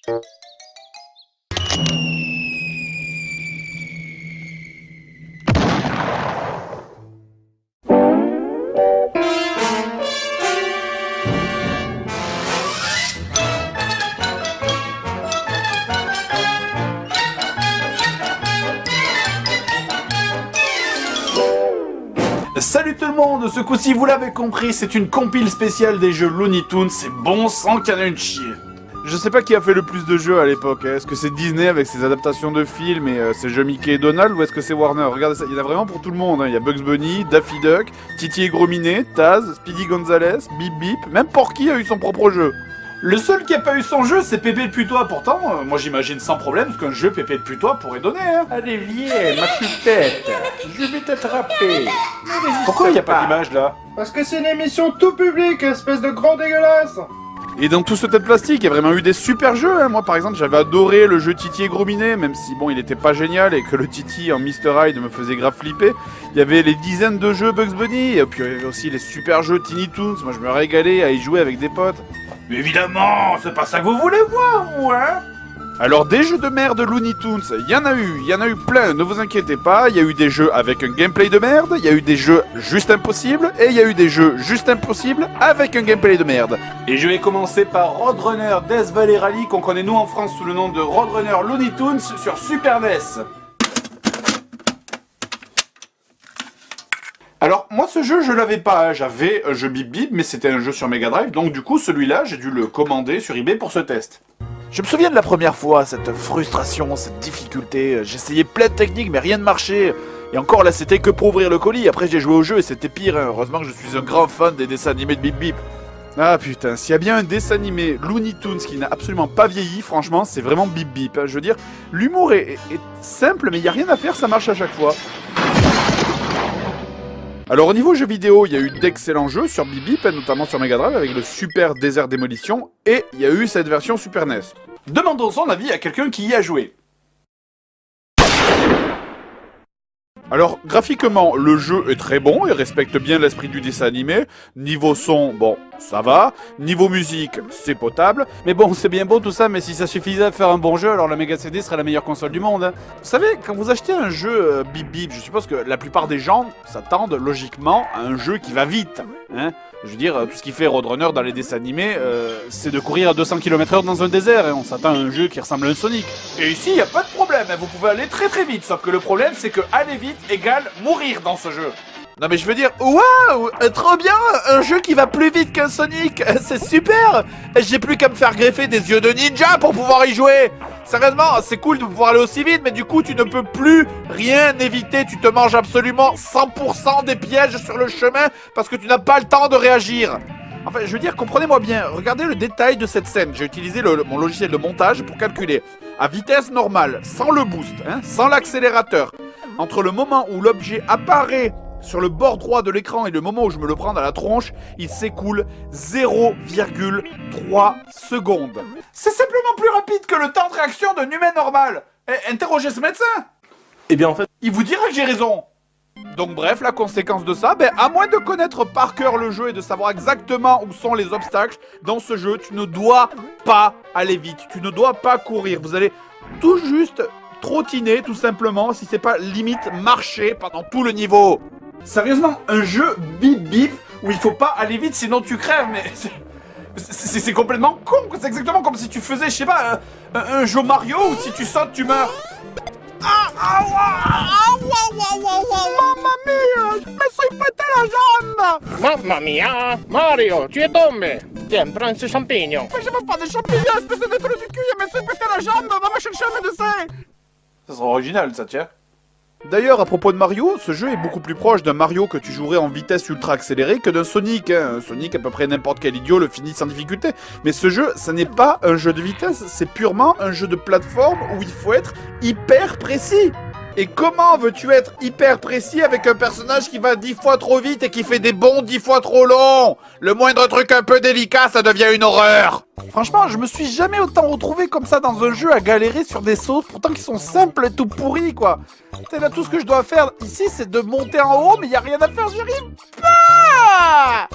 Salut tout le monde, ce coup-ci vous l'avez compris, c'est une compile spéciale des jeux Looney Tunes, c'est bon sang qu'il y en a une chier. Je sais pas qui a fait le plus de jeux à l'époque, est-ce que c'est Disney avec ses adaptations de films et ses jeux Mickey et Donald, ou est-ce que c'est Warner? Regardez ça, il y en a vraiment pour tout le monde, hein. Il y a Bugs Bunny, Daffy Duck, Titi et Gros Minet, Taz, Speedy Gonzales, Bip Bip, même Porky a eu son propre jeu. Le seul qui a pas eu son jeu, c'est Pépé le Putois. Pourtant, moi j'imagine sans problème ce qu'un jeu Pépé le Putois pourrait donner. Hein. Allez, viens, ma petite, je vais t'attraper. Pourquoi il n'y a pas d'image là? Parce que c'est une émission tout public, espèce de grand dégueulasse. Et dans tout ce tas de plastique, il y a vraiment eu des super jeux. Hein. Moi par exemple, j'avais adoré le jeu Titi et Gros Minet, même si bon, il était pas génial et que le Titi en Mr. Hyde me faisait grave flipper. Il y avait les dizaines de jeux Bugs Bunny, et puis il y avait aussi les super jeux Tiny Toons. Moi je me régalais à y jouer avec des potes. Mais évidemment, c'est pas ça que vous voulez voir, vous, hein? Alors des jeux de merde Looney Tunes, il y en a eu plein, ne vous inquiétez pas, il y a eu des jeux avec un gameplay de merde, il y a eu des jeux juste impossibles, et il y a eu des jeux juste impossibles avec un gameplay de merde. Et je vais commencer par Roadrunner Death Valley Rally, qu'on connaît nous en France sous le nom de Roadrunner Looney Tunes sur Super NES. Alors moi ce jeu je l'avais pas, hein. J'avais un jeu Bip Bip mais c'était un jeu sur Mega Drive, donc du coup celui-là j'ai dû le commander sur eBay pour ce test. Je me souviens de la première fois, cette frustration, cette difficulté, j'essayais plein de techniques mais rien ne marchait. Et encore là c'était que pour ouvrir le colis, après j'ai joué au jeu et c'était pire, hein. Heureusement que je suis un grand fan des dessins animés de Bip Bip. Ah putain, s'il y a bien un dessin animé Looney Tunes qui n'a absolument pas vieilli, franchement c'est vraiment Bip Bip, hein. Je veux dire, l'humour est simple mais il n'y a rien à faire, ça marche à chaque fois. Alors au niveau jeux vidéo, il y a eu d'excellents jeux sur Bip Bip, notamment sur Mega Drive avec le Super Désert Démolition, et il y a eu cette version Super NES. Demandons son avis à quelqu'un qui y a joué. Alors graphiquement, le jeu est très bon et respecte bien l'esprit du dessin animé. Niveau son, bon, ça va. Niveau musique, c'est potable. Mais bon, c'est bien beau tout ça, mais si ça suffisait à faire un bon jeu, alors la Mega CD serait la meilleure console du monde. Hein. Vous savez, quand vous achetez un jeu Bip Bip, je suppose que la plupart des gens s'attendent logiquement à un jeu qui va vite. Hein. Je veux dire, tout ce qui fait Roadrunner dans les dessins animés, c'est de courir à 200 km/h dans un désert, et on s'attend à un jeu qui ressemble à un Sonic. Et ici, il n'y a pas de problème, vous pouvez aller très très vite, sauf que le problème, c'est que aller vite égale mourir dans ce jeu. Non mais je veux dire, waouh, trop bien, un jeu qui va plus vite qu'un Sonic, c'est super. J'ai plus qu'à me faire greffer des yeux de ninja pour pouvoir y jouer. Sérieusement, c'est cool de pouvoir aller aussi vite, mais du coup tu ne peux plus rien éviter, tu te manges absolument 100% des pièges sur le chemin parce que tu n'as pas le temps de réagir. Enfin, je veux dire, comprenez-moi bien, regardez le détail de cette scène. J'ai utilisé mon logiciel de montage pour calculer à vitesse normale, sans le boost, hein, sans l'accélérateur, entre le moment où l'objet apparaît sur le bord droit de l'écran et le moment où je me le prends dans la tronche, il s'écoule 0,3 secondes. C'est simplement plus rapide que le temps de réaction d'un humain normal. Interrogez ce médecin. Eh bien en fait, il vous dira que j'ai raison. Donc bref, la conséquence de ça, à moins de connaître par cœur le jeu et de savoir exactement où sont les obstacles, dans ce jeu, tu ne dois pas aller vite, tu ne dois pas courir. Vous allez tout juste trottiner, tout simplement, si c'est pas limite marcher pendant tout le niveau. Sérieusement, un jeu Bip Bip où il faut pas aller vite sinon tu crèves, mais c'est complètement con. C'est exactement comme si tu faisais, je sais pas, un jeu Mario où si tu sautes tu meurs. Mamma mia, je me suis pété la jambe. Mamma mia, Mario, tu es tombé. Tiens, prends ce champignon. Mais je veux pas des champignons, espèce de trou du cul, je me suis pété la jambe, va me chercher un médecin. Ça sera original ça, tiens. D'ailleurs, à propos de Mario, ce jeu est beaucoup plus proche d'un Mario que tu jouerais en vitesse ultra accélérée que d'un Sonic. Hein. Un Sonic, à peu près n'importe quel idiot le finit sans difficulté. Mais ce jeu, ça n'est pas un jeu de vitesse, c'est purement un jeu de plateforme où il faut être hyper précis. Et comment veux-tu être hyper précis avec un personnage qui va 10 fois trop vite et qui fait des bonds 10 fois trop longs? Le moindre truc un peu délicat, ça devient une horreur. Franchement, je me suis jamais autant retrouvé comme ça dans un jeu à galérer sur des sauts, pourtant qui sont simples et tout pourris, quoi. T'sais, là, tout ce que je dois faire ici, c'est de monter en haut, mais y a rien à faire, j'y arrive pas.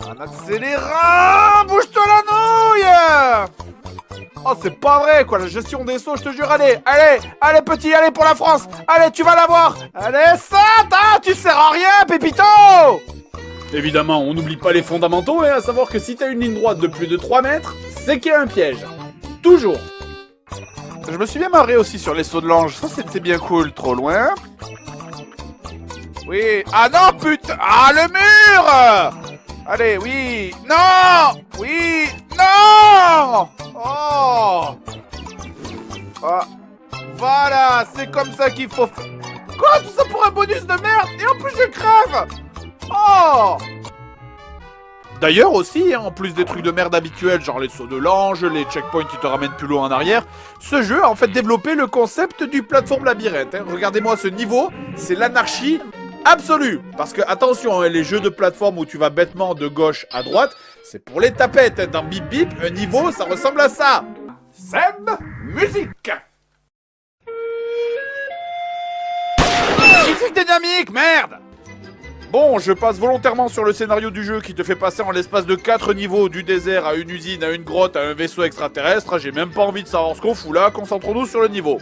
En accélérant, bouge-toi la nouille. Oh, c'est pas vrai, quoi, la gestion des sauts, je te jure, allez, petit, allez pour la France. Allez, tu vas l'avoir. Allez, ça, tu sers à rien, Pépito. Évidemment, on n'oublie pas les fondamentaux, à savoir que si t'as une ligne droite de plus de 3 mètres, c'est qu'il y a un piège. Toujours. Je me suis bien marré aussi sur les sauts de l'ange, ça c'était bien cool, trop loin. Oui, ah non, putain, ah le mur. Allez, oui, non, oui, non. Oh. Ah. Voilà, c'est comme ça qu'il faut faire. Quoi, tout ça pour un bonus de merde, et en plus je crève. Oh! D'ailleurs aussi, en plus des trucs de merde habituels, genre les sauts de l'ange, les checkpoints qui te ramènent plus loin en arrière, ce jeu a en fait développé le concept du plateforme labyrinthe. Regardez-moi ce niveau, c'est l'anarchie absolue. Parce que, attention, les jeux de plateforme où tu vas bêtement de gauche à droite, c'est pour les tapettes. Dans Bip Bip, un niveau, ça ressemble à ça. Seb, musique! Musique dynamique, merde! Bon, je passe volontairement sur le scénario du jeu qui te fait passer en l'espace de 4 niveaux du désert à une usine, à une grotte, à un vaisseau extraterrestre. J'ai même pas envie de savoir ce qu'on fout là, concentrons-nous sur le niveau.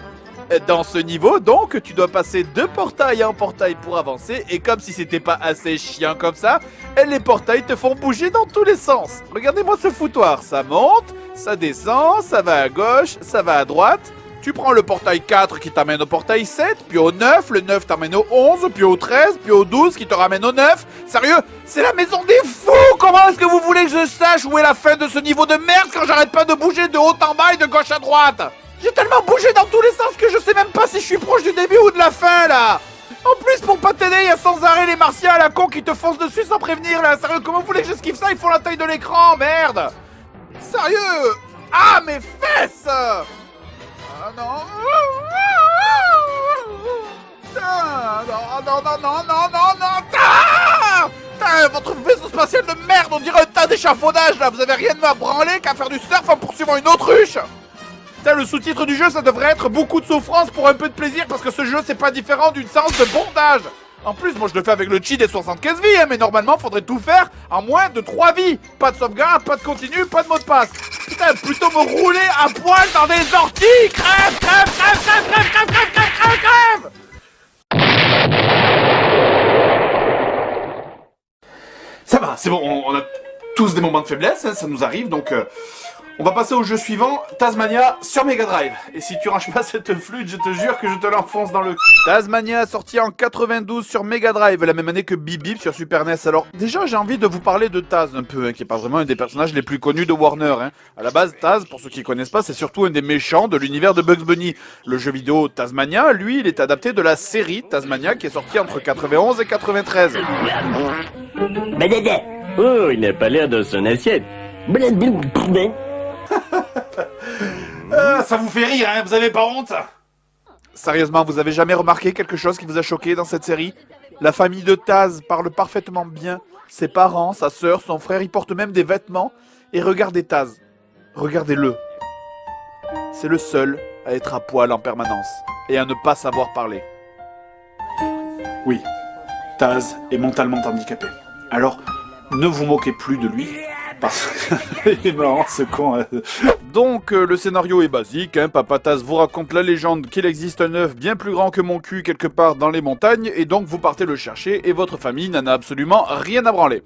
Dans ce niveau, donc, tu dois passer de portail en portail pour avancer, et comme si c'était pas assez chiant comme ça, les portails te font bouger dans tous les sens. Regardez-moi ce foutoir, ça monte, ça descend, ça va à gauche, ça va à droite. Tu prends le portail 4 qui t'amène au portail 7, puis au 9, le 9 t'amène au 11, puis au 13, puis au 12 qui te ramène au 9. Sérieux, c'est la maison des fous! Comment est-ce que vous voulez que je sache où est la fin de ce niveau de merde quand j'arrête pas de bouger de haut en bas et de gauche à droite? J'ai tellement bougé dans tous les sens que je sais même pas si je suis proche du début ou de la fin là! En plus, pour pas t'aider, il y a sans arrêt les martiens à la con qui te foncent dessus sans prévenir là! Sérieux, comment vous voulez que je skiffe ça? Ils font la taille de l'écran, merde! Sérieux! Ah, mes fesses! Ah non! Putain, votre vaisseau spatial de merde, on dirait un tas d'échafaudage là! Vous avez rien de à branler qu'à faire du surf en poursuivant une autruche! Putain, le sous-titre du jeu, ça devrait être beaucoup de souffrance pour un peu de plaisir parce que ce jeu, c'est pas différent d'une séance de bondage! En plus, moi je le fais avec le cheat des 75 vies, mais normalement, faudrait tout faire en moins de 3 vies! Pas de sauvegarde, pas de continu, pas de mot de passe! Putain, plutôt me rouler à poil dans des orties! Crève, crève, crève, crève, crève, crève, crève, crève, crève, crève! Ça va, c'est bon, on a tous des moments de faiblesse, hein, ça nous arrive, donc on va passer au jeu suivant, Tazmania sur Mega Drive. Et si tu ranges pas cette flûte, je te jure que je te l'enfonce dans le... Tazmania sorti en 92 sur Mega Drive, la même année que Bip Bip sur Super NES. Alors déjà j'ai envie de vous parler de Taz un peu, hein, qui est pas vraiment un des personnages les plus connus de Warner. Hein. À la base, Taz, pour ceux qui connaissent pas, c'est surtout un des méchants de l'univers de Bugs Bunny. Le jeu vidéo Tazmania, lui, il est adapté de la série Tazmania qui est sortie entre 91 et 93. Oh, il n'a pas l'air de son assiette. Ça vous fait rire, hein? Vous avez pas honte? Sérieusement, vous avez jamais remarqué quelque chose qui vous a choqué dans cette série? La famille de Taz parle parfaitement bien. Ses parents, sa sœur, son frère, ils portent même des vêtements. Et regardez Taz. Regardez-le. C'est le seul à être à poil en permanence. Et à ne pas savoir parler. Oui, Taz est mentalement handicapé. Alors, ne vous moquez plus de lui. Parce que... il est marrant ce con. Donc, le scénario est basique, hein. Papa Taz vous raconte la légende qu'il existe un œuf bien plus grand que mon cul quelque part dans les montagnes, et donc vous partez le chercher, et votre famille n'en a absolument rien à branler.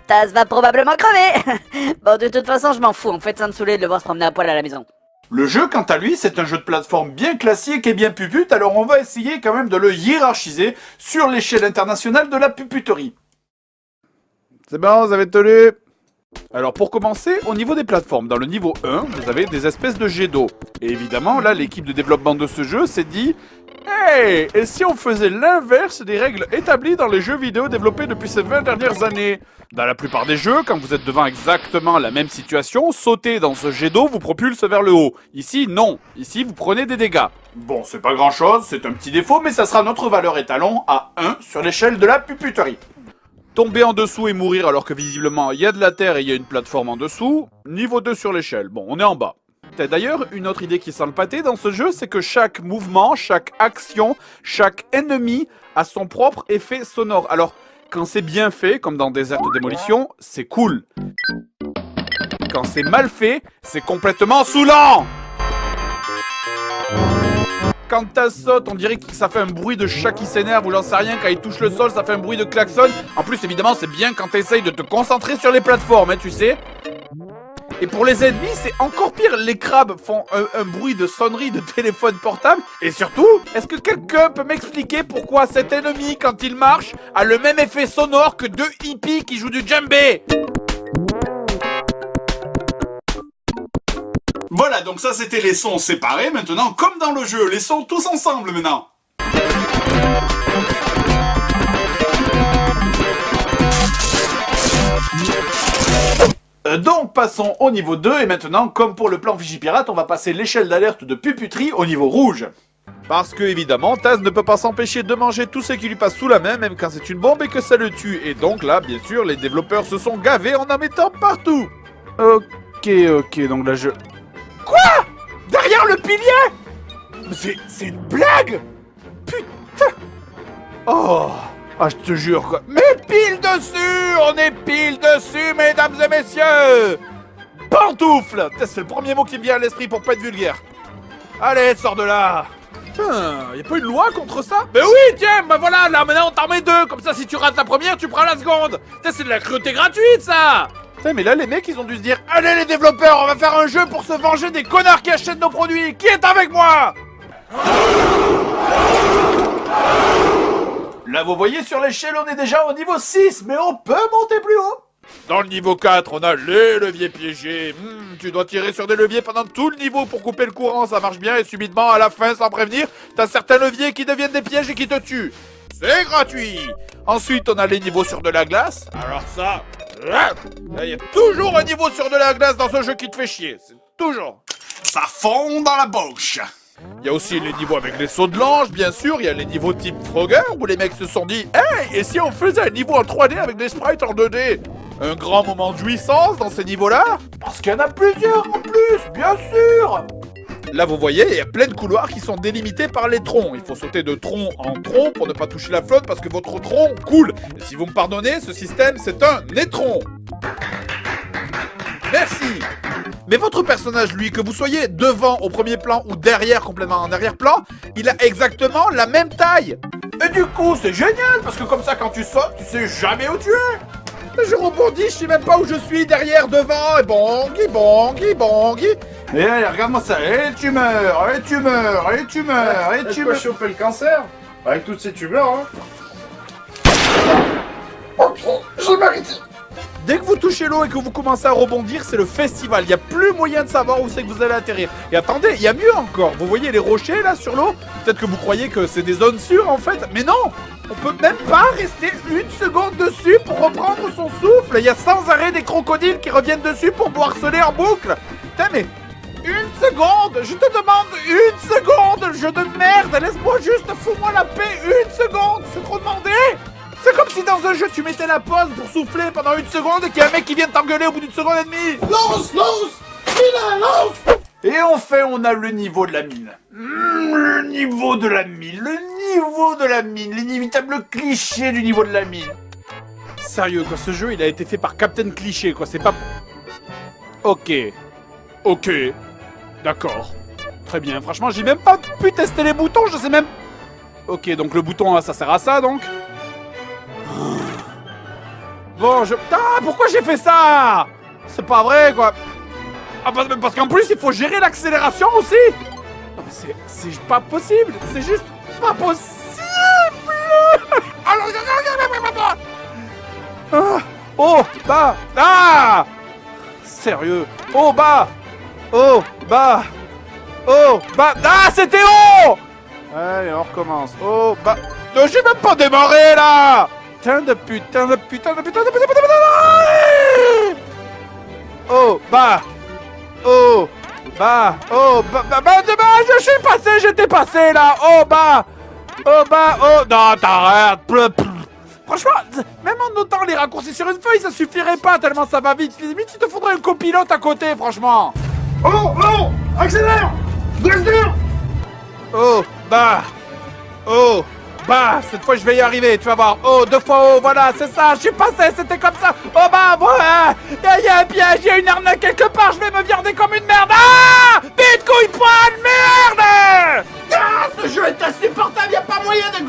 Taz va probablement crever. Bon, de toute façon, je m'en fous, en fait, ça me saoulait de le voir se promener à poil à la maison. Le jeu, quant à lui, c'est un jeu de plateforme bien classique et bien pupute, alors on va essayer quand même de le hiérarchiser sur l'échelle internationale de la puputerie. C'est bon, vous avez tenu. Alors pour commencer, au niveau des plateformes, dans le niveau 1, vous avez des espèces de jets d'eau. Et évidemment, là, l'équipe de développement de ce jeu s'est dit « Hey, et si on faisait l'inverse des règles établies dans les jeux vidéo développés depuis ces 20 dernières années ?» Dans la plupart des jeux, quand vous êtes devant exactement la même situation, sauter dans ce jet d'eau vous propulse vers le haut. Ici, non. Ici, vous prenez des dégâts. Bon, c'est pas grand chose, c'est un petit défaut, mais ça sera notre valeur étalon à 1 sur l'échelle de la puputerie. Tomber en dessous et mourir alors que visiblement il y a de la terre et il y a une plateforme en dessous, niveau 2 sur l'échelle. Bon, on est en bas. D'ailleurs, une autre idée qui sent le pâté dans ce jeu, c'est que chaque mouvement, chaque action, chaque ennemi a son propre effet sonore. Alors, quand c'est bien fait, comme dans Desert de Démolition, c'est cool. quand c'est mal fait, c'est complètement saoulant. Quand ça saute, on dirait que ça fait un bruit de chat qui s'énerve ou j'en sais rien. Quand il touche le sol, ça fait un bruit de klaxon. En plus, évidemment, c'est bien quand t'essayes de te concentrer sur les plateformes, hein, tu sais. Et pour les ennemis, c'est encore pire. Les crabes font un bruit de sonnerie de téléphone portable. Et surtout, est-ce que quelqu'un peut m'expliquer pourquoi cet ennemi, quand il marche, a le même effet sonore que deux hippies qui jouent du djembé? Voilà, donc ça c'était les sons séparés. Maintenant, comme dans le jeu, les sons tous ensemble maintenant. Donc passons au niveau 2 et maintenant, comme pour le plan Vigipirate, on va passer l'échelle d'alerte de Puputerie au niveau rouge. Parce que, évidemment, Taz ne peut pas s'empêcher de manger tout ce qui lui passe sous la main, même quand c'est une bombe et que ça le tue. Et donc là, bien sûr, les développeurs se sont gavés en mettant partout. Ok, donc là je... Quoi? Derrière le pilier? C'est une blague? Putain! Oh! Ah, je te jure, quoi. Mais pile dessus! On est pile dessus, mesdames et messieurs! Pantoufle! C'est le premier mot qui me vient à l'esprit pour pas être vulgaire. Allez, sors de là! Putain, y a pas une loi contre ça? Mais oui, tiens, bah voilà, là maintenant on t'en met deux, comme ça si tu rates la première, tu prends la seconde. C'est de la cruauté gratuite, ça. Putain, mais là les mecs ils ont dû se dire: allez les développeurs, on va faire un jeu pour se venger des connards qui achètent nos produits. Qui est avec moi? Là vous voyez sur l'échelle on est déjà au niveau 6, mais on peut monter plus haut. Dans le niveau 4, on a les leviers piégés. Tu dois tirer sur des leviers pendant tout le niveau pour couper le courant, ça marche bien, et subitement, à la fin, sans prévenir, t'as certains leviers qui deviennent des pièges et qui te tuent. C'est gratuit. Ensuite, on a les niveaux sur de la glace. Alors ça, il y a toujours un niveau sur de la glace dans ce jeu qui te fait chier. C'est toujours. Ça fond dans la bouche. Il y a aussi les niveaux avec les sauts de l'ange, bien sûr. Il y a les niveaux type Frogger, où les mecs se sont dit: hey, et si on faisait un niveau en 3D avec des sprites en 2D? Un grand moment de jouissance dans ces niveaux-là. Parce qu'il y en a plusieurs en plus, bien sûr. Là, vous voyez, il y a plein de couloirs qui sont délimités par les troncs. Il faut sauter de tronc en tronc pour ne pas toucher la flotte parce que votre tronc coule. Et si vous me pardonnez, ce système, c'est un étron. Merci. Mais votre personnage, lui, que vous soyez devant au premier plan ou derrière complètement en arrière-plan, il a exactement la même taille. Et du coup, c'est génial parce que comme ça, quand tu sautes, tu sais jamais où tu es. Je rebondis, je sais même pas où je suis, derrière, devant, et bongui. Et allez, regarde-moi ça, et tu meurs. Tu vas choper le cancer avec toutes ces tumeurs, hein. Ok, j'ai m'arrêté. Dès que vous touchez l'eau et que vous commencez à rebondir, c'est le festival. Il n'y a plus moyen de savoir où c'est que vous allez atterrir. Et attendez, il y a mieux encore. Vous voyez les rochers là sur l'eau? Peut-être que vous croyez que c'est des zones sûres en fait. Mais non! On peut même pas rester une seconde dessus pour reprendre son souffle. Il y a sans arrêt des crocodiles qui reviennent dessus pour vous harceler en boucle. Putain mais... Une seconde! Je te demande une seconde! Jeu de merde! Laisse-moi juste, fous-moi la paix une seconde! C'est trop demandé! C'est comme si dans un jeu tu mettais la pause pour souffler pendant une seconde et qu'il y a un mec qui vient t'engueuler au bout d'une seconde et demie. Lance! Et enfin, on a le niveau de la mine. Le niveau de la mine, l'inévitable cliché du niveau de la mine. Sérieux quoi, ce jeu il a été fait par Captain Cliché quoi, c'est pas... Ok, d'accord, très bien, franchement j'ai même pas pu tester les boutons, je sais même... Ok, donc le bouton ça sert à ça donc. Bon, ah, pourquoi j'ai fait ça? C'est pas vrai, quoi. Ah, parce qu'en plus, il faut gérer l'accélération aussi. Non, mais c'est pas possible. C'est juste pas possible. Oh, bah. Ah. Sérieux. Oh, bah. Ah, c'était haut. Allez, on recommence. Oh, bah. J'ai même pas démarré, là. Putain de putain. Oh bah, je suis passé, j'étais passé là. Oh bah, non t'arrêtes. Franchement, même en notant les raccourcis sur une feuille, ça suffirait pas tellement ça va vite. Limite, il te faudrait un copilote à côté, franchement. Oh, accélère. Oh bah, cette fois je vais y arriver, tu vas voir. Oh, 2 fois oh, voilà, c'est ça, je suis passé, c'était comme ça. Oh bah, voilà, il y a un piège, qu'il y a une arnaque quelque part, je vais me viander comme une merde. Ah! Bitcoin poil, merde! Ah, ce jeu est insupportable, y'a pas moyen de...